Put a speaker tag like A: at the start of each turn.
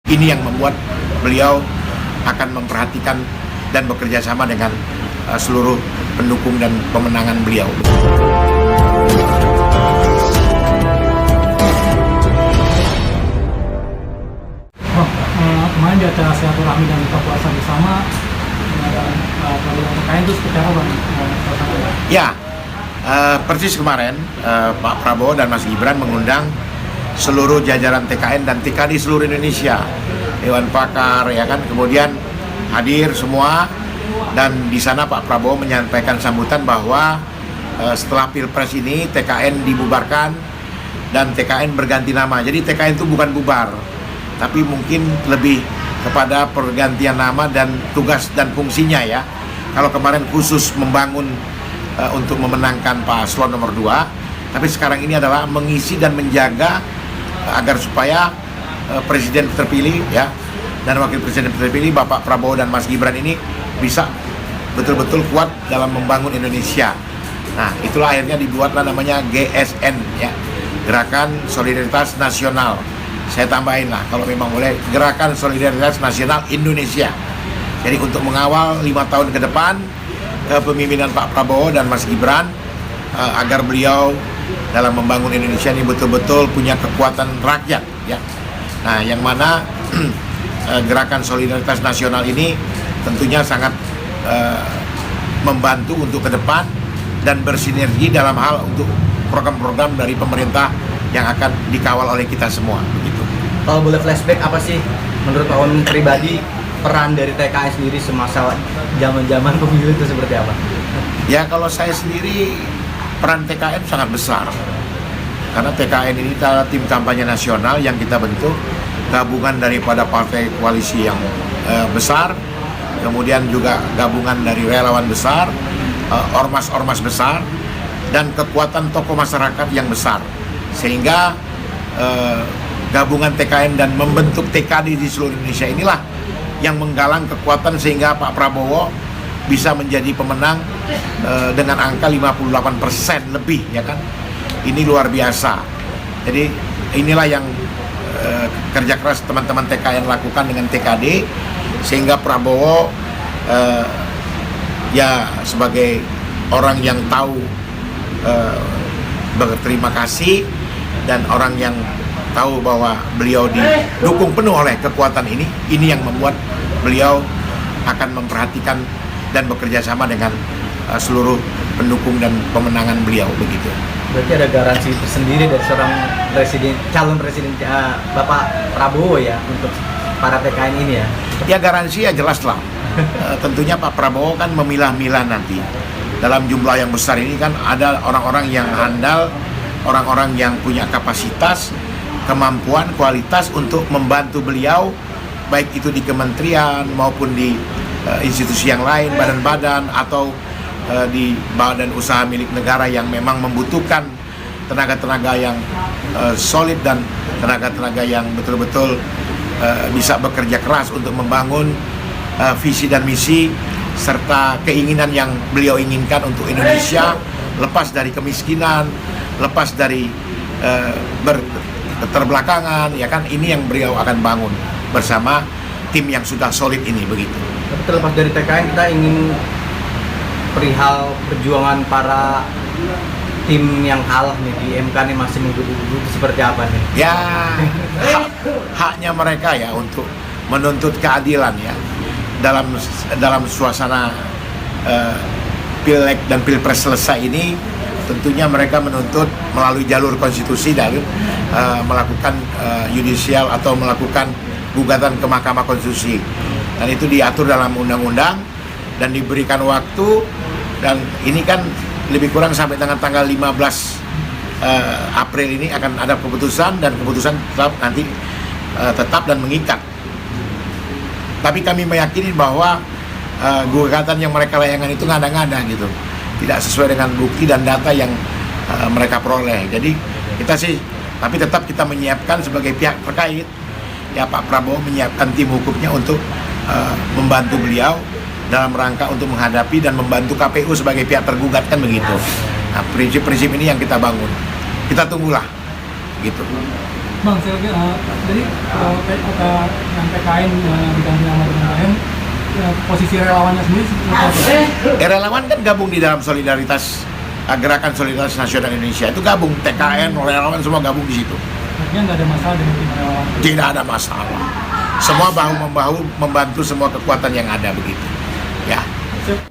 A: Ini yang membuat beliau akan memperhatikan dan bekerja sama dengan seluruh pendukung dan pemenangan beliau.
B: Kemarin di acara silaturahmi dan buka puasa bersama TKN itu seperti apa, Bang?
A: Ya, persis kemarin Pak Prabowo dan Mas Gibran mengundang seluruh jajaran TKN dan TKD seluruh Indonesia, Dewan Pakar, ya kan, kemudian hadir semua, dan di sana Pak Prabowo menyampaikan sambutan bahwa setelah Pilpres ini TKN dibubarkan dan TKN berganti nama. Jadi TKN itu bukan bubar, tapi mungkin lebih kepada pergantian nama dan tugas dan fungsinya ya. Kalau kemarin khusus membangun untuk memenangkan paslon nomor 2, tapi sekarang ini adalah mengisi dan menjaga agar supaya presiden terpilih ya dan wakil presiden terpilih Bapak Prabowo dan Mas Gibran ini bisa betul-betul kuat dalam membangun Indonesia. Nah, itulah akhirnya dibuatlah namanya GSN ya, Gerakan Solidaritas Nasional. Saya tambahin lah kalau memang boleh, Gerakan Solidaritas Nasional Indonesia. Jadi untuk mengawal 5 tahun ke depan kepemimpinan Pak Prabowo dan Mas Gibran agar beliau dalam membangun Indonesia ini betul-betul punya kekuatan rakyat ya. Nah, yang mana Gerakan Solidaritas Nasional ini tentunya sangat membantu untuk ke depan dan bersinergi dalam hal untuk program-program dari pemerintah yang akan dikawal oleh kita semua begitu.
C: Kalau boleh flashback, apa sih menurut Pak Wamen pribadi peran dari TKN sendiri semasa zaman-zaman pemilu itu seperti apa?
A: Ya, kalau saya sendiri peran TKN sangat besar, karena TKN ini adalah tim kampanye nasional yang kita bentuk, gabungan daripada partai koalisi yang besar, kemudian juga gabungan dari relawan besar, ormas-ormas besar, dan kekuatan tokoh masyarakat yang besar, sehingga gabungan TKN dan membentuk TKD di seluruh Indonesia inilah yang menggalang kekuatan sehingga Pak Prabowo bisa menjadi pemenang dengan angka 58% lebih ya kan. Ini luar biasa. Jadi inilah yang kerja keras teman-teman TKN lakukan dengan TKD, sehingga Prabowo ya sebagai orang yang tahu berterima kasih dan orang yang tahu bahwa beliau didukung penuh oleh kekuatan ini yang membuat beliau akan memperhatikan dan bekerja sama dengan seluruh pendukung dan pemenangan beliau begitu.
C: Berarti ada garansi tersendiri dari seorang calon presiden Bapak Prabowo ya untuk para TKN ini ya?
A: Ya, garansi ya jelas lah. Tentunya Pak Prabowo kan memilah-milah nanti. Dalam jumlah yang besar ini kan ada orang-orang yang handal, orang-orang yang punya kapasitas, kemampuan, kualitas untuk membantu beliau, baik itu di kementerian maupun di institusi yang lain, badan-badan atau di badan usaha milik negara yang memang membutuhkan tenaga-tenaga yang solid dan tenaga-tenaga yang betul-betul bisa bekerja keras untuk membangun visi dan misi serta keinginan yang beliau inginkan untuk Indonesia lepas dari kemiskinan, lepas dari keterbelakangan ya kan. Ini yang beliau akan bangun bersama tim yang sudah solid ini begitu.
C: Tapi terlepas dari TKN, kita ingin perihal perjuangan para tim yang kalah nih di MK nih masih menggebu-gebu seperti apa nih?
A: Ya, haknya mereka ya untuk menuntut keadilan ya dalam suasana Pileg dan Pilpres selesai ini. Tentunya mereka menuntut melalui jalur konstitusi dan melakukan yudisial atau melakukan gugatan ke Mahkamah Konstitusi, dan itu diatur dalam undang-undang dan diberikan waktu, dan ini kan lebih kurang sampai dengan tanggal 15 April ini akan ada keputusan, dan keputusan tetap nanti tetap dan mengikat. Tapi kami meyakini bahwa gugatan yang mereka layangkan itu ngada-ngada gitu, tidak sesuai dengan bukti dan data yang mereka peroleh. Jadi kita sih, tapi tetap kita menyiapkan sebagai pihak terkait ya, Pak Prabowo menyiapkan tim hukumnya untuk membantu beliau dalam rangka untuk menghadapi dan membantu KPU sebagai pihak tergugat kan begitu. Nah, prinsip-prinsip ini yang kita bangun. Kita tunggulah gitu.
B: Bang, saya jadi kata yang PKN diganti nama dengan KM, posisi relawannya sendiri seperti apa?
A: Relawan kan gabung di dalam solidaritas Gerakan Solidaritas Nasional Indonesia, itu gabung TKN, relawan semua gabung di situ.
B: Artinya nggak ada masalah dengan tim relawan.
A: Tidak ada masalah. Semua bahu membahu membantu semua kekuatan yang ada begitu. Ya.
B: Sip.